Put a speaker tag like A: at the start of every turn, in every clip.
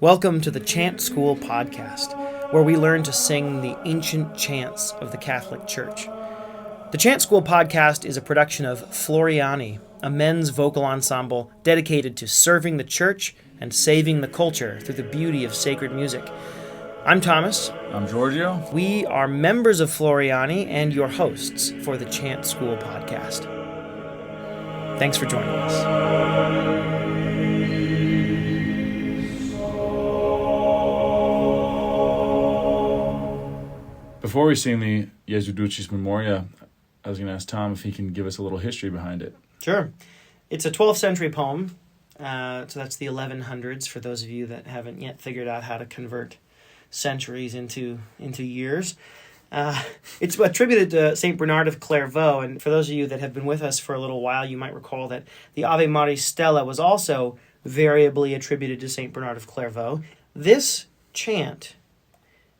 A: Welcome to the Chant School podcast, where we learn to sing the ancient chants of the Catholic Church. The Chant School podcast is a production of Floriani, a men's vocal ensemble dedicated to serving the Church and saving the culture through the beauty of sacred music. I'm Thomas.
B: I'm Giorgio.
A: We are members of Floriani and your hosts for the Chant School podcast. Thanks for joining us.
B: Before we sing the Jesu Dulcis Memoria, I was going to ask Tom if he can give us a little history behind it.
A: Sure. It's a 12th century poem, so that's the 1100s for those of you that haven't yet figured out how to convert centuries into years. It's attributed to St. Bernard of Clairvaux, and for those of you that have been with us for a little while, you might recall that the Ave Maris Stella was also variably attributed to St. Bernard of Clairvaux. This chant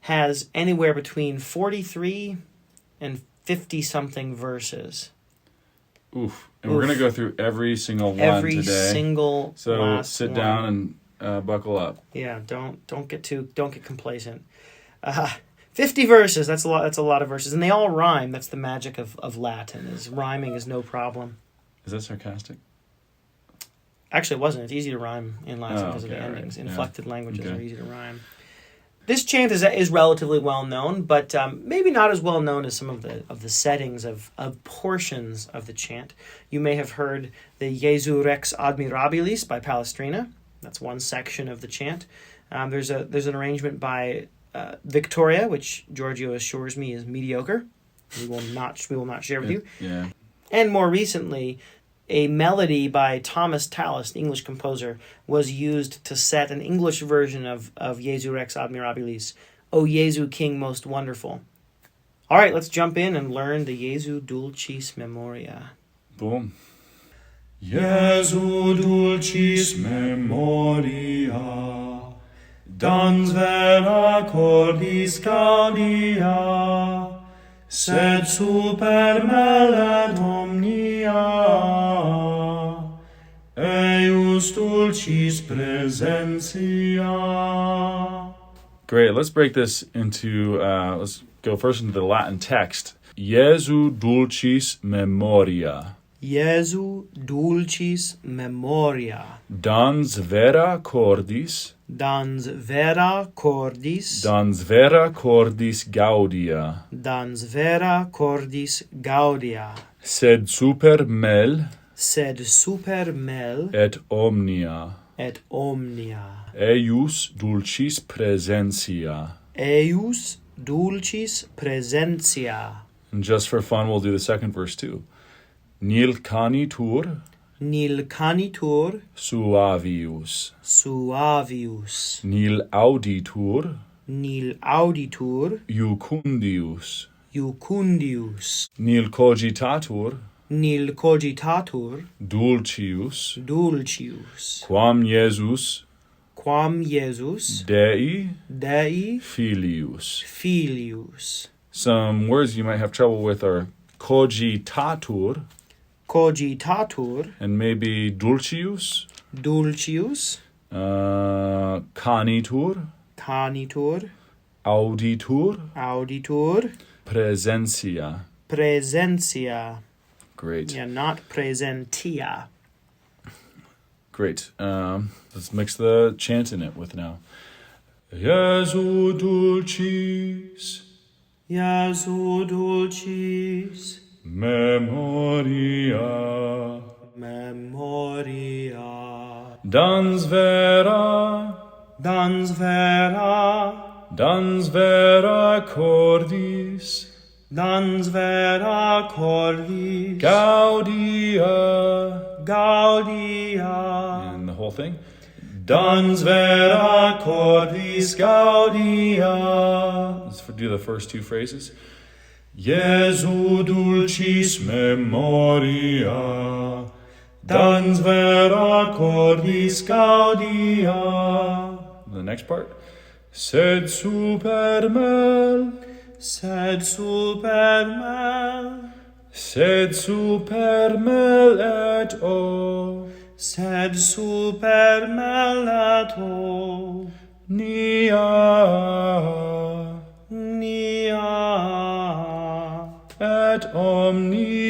A: has anywhere between 43 and 50-something verses.
B: Oof. And we're going to go through every single one
A: every
B: today.
A: Every single
B: So
A: last
B: sit
A: one.
B: down and buckle up.
A: Yeah, don't get complacent. 50 verses, that's a lot of verses. And they all rhyme. That's the magic of Latin, is rhyming is no problem.
B: Is that sarcastic?
A: Actually, it wasn't. It's easy to rhyme in Latin because of the endings.
B: Right.
A: Inflected languages are easy to rhyme. This chant is relatively well known, but maybe not as well known as some of the settings of portions of the chant. You may have heard the Jesu Rex Admirabilis by Palestrina. That's one section of the chant. There's an arrangement by Victoria, which Giorgio assures me is mediocre. We will not share with you.
B: Yeah.
A: And more recently, a melody by Thomas Tallis, the English composer, was used to set an English version of Jesu Rex Admirabilis, O Jesu King Most Wonderful. All right, let's jump in and learn the Jesu Dulcis Memoria.
B: Boom.
C: Jesu Dulcis Memoria, dans vera cordis gaudia, sed super mellet omnia, ejus dulcis praesentia.
B: Great. Let's break this into, let's go first into the Latin text. Jesu Dulcis Memoria.
A: Jesu Dulcis Memoria.
B: Dans vera cordis.
A: Dans vera cordis.
B: Dans vera cordis gaudia.
A: Dans vera cordis gaudia.
B: Sed super mel.
A: Sed super mel.
B: Et omnia.
A: Et omnia.
B: Ejus dulcis praesentia.
A: Ejus dulcis praesentia.
B: And just for fun, we'll do the second verse too. Nil canitur.
A: Nil canitur.
B: Suavius.
A: Suavius.
B: Nil auditur.
A: Nil auditur.
B: Jucundius.
A: Jucundius.
B: Nil cogitatur.
A: Nil cogitatur.
B: Dulcius.
A: Dulcius.
B: Quam Jesus.
A: Quam Jesus.
B: Dei
A: Dei
B: Filius.
A: Filius.
B: Some words you might have trouble with are cogitatur
A: Cogitatur.
B: and maybe dulcius.
A: Dulcius.
B: Canitur.
A: Canitur.
B: Auditur.
A: Auditur.
B: Praesentia.
A: Praesentia.
B: Great.
A: Yeah, not praesentia.
B: Great. Let's mix the chant in it with now. Jesu Dulcis
A: Jesu Dulcis
C: Memoria,
A: Memoria.
B: Dans vera.
A: Dans vera.
B: Dans vera cordis.
A: Dans vera cordis.
B: Gaudia.
A: Gaudia.
B: And the whole thing.
C: dans vera cordis gaudia.
B: Let's do the first two phrases.
C: Jesu Dulcis Memoria, dans vera cordis gaudia.
B: The next part. Sed super mel.
A: Sed super mel.
C: Sed super mel et o.
A: Sed super mel et o.
C: et omnia,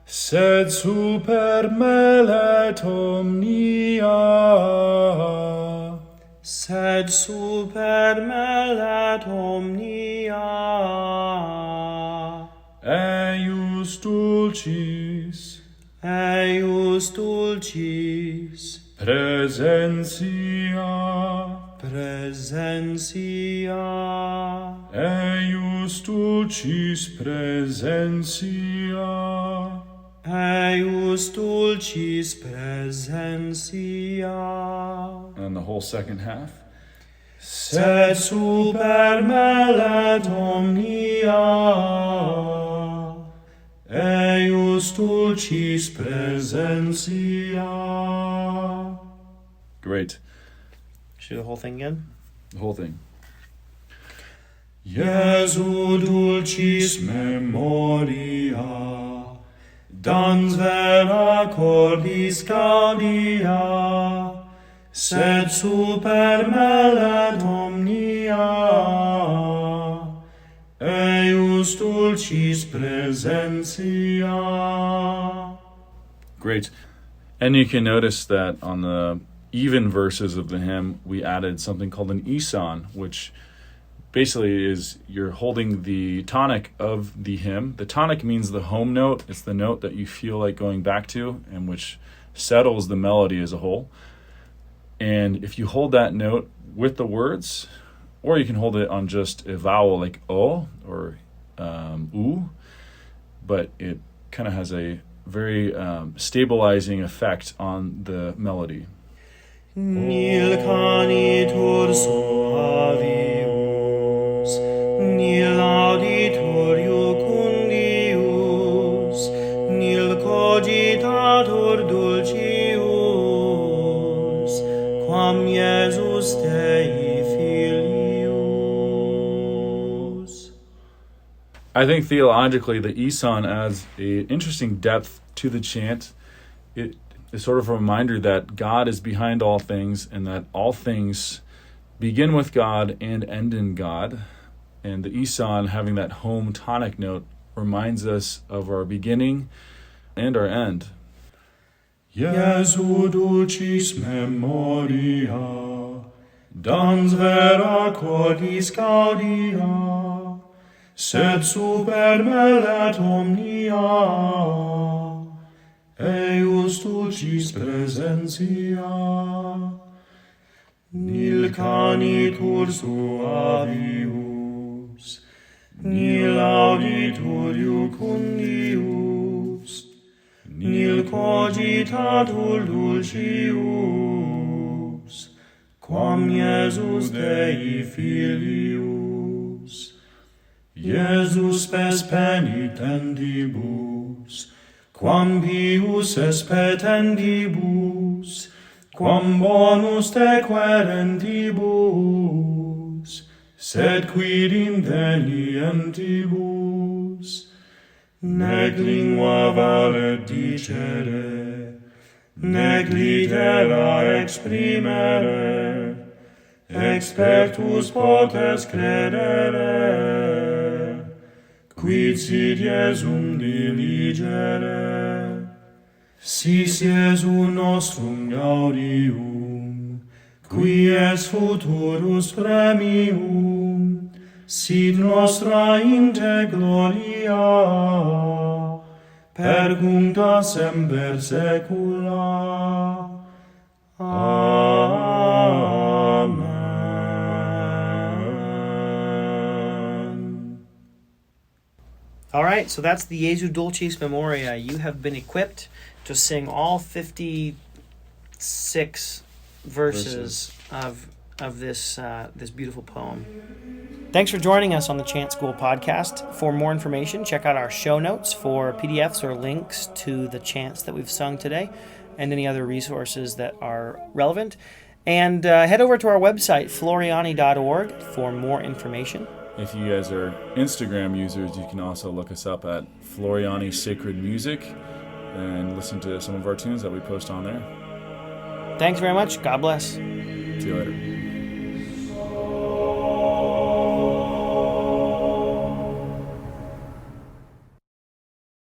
C: sed super melet omnia, ejus dulcis, praesentia, ejus dulcis praesentia. And the whole second half. Sed super melet omnia, ejus dulcis praesentia.
B: Great.
A: Should do the whole thing again?
B: The whole thing.
C: Jesu Dulcis Memoria, dans vera cordis gaudia, sed super melet omnia, ejus dulcis praesentia.
B: Great. And you can notice that on the even verses of the hymn, we added something called an eson, which basically is you're holding the tonic of the hymn. The tonic means the home note. It's the note that you feel like going back to and which settles the melody as a whole. And if you hold that note with the words, or you can hold it on just a vowel like o or u, but it kind of has a very stabilizing effect on the melody.
C: Nil canitur suavius, nil auditur jucundius, nil cogitatur dulcius, quam Jesus Dei Filius.
B: I think theologically the eson adds an interesting depth to the chant. It is sort of a reminder that God is behind all things and that all things begin with God and end in God. And the eson, having that home tonic note, reminds us of our beginning and our end.
C: Jesu Dulcis Memoria, dans vera cordis gaudia, sed super melet omnia, ejus dulcis praesentia. Nil canitur suavius, nil auditur jucundius, nil cogitatur dulcius, quam Jesus Dei Filius. Jesus spes paenitentibus, quam pius es petentibus, quam bonus te quaerentibus, sed quid invenientibus. Nec lingua valet dicere, nec littera exprimere, expertus potes credere, quid sit Jesum diligere. Sis Jesu nostrum gaudium, qui es futurus premium, sit nostra inte gloria, perjuncta semper saecula. Amen.
A: All right, so that's the Jesu Dulcis Memoria. You have been equipped to sing all 56 verses of this beautiful poem. Thanks for joining us on the Chant School podcast. For more information, check out our show notes for PDFs or links to the chants that we've sung today and any other resources that are relevant. And head over to our website, floriani.org, for more information.
B: If you guys are Instagram users, you can also look us up at Floriani Sacred Music. and listen to some of our tunes that we post on there.
A: Thanks very much. God bless.
B: See you later.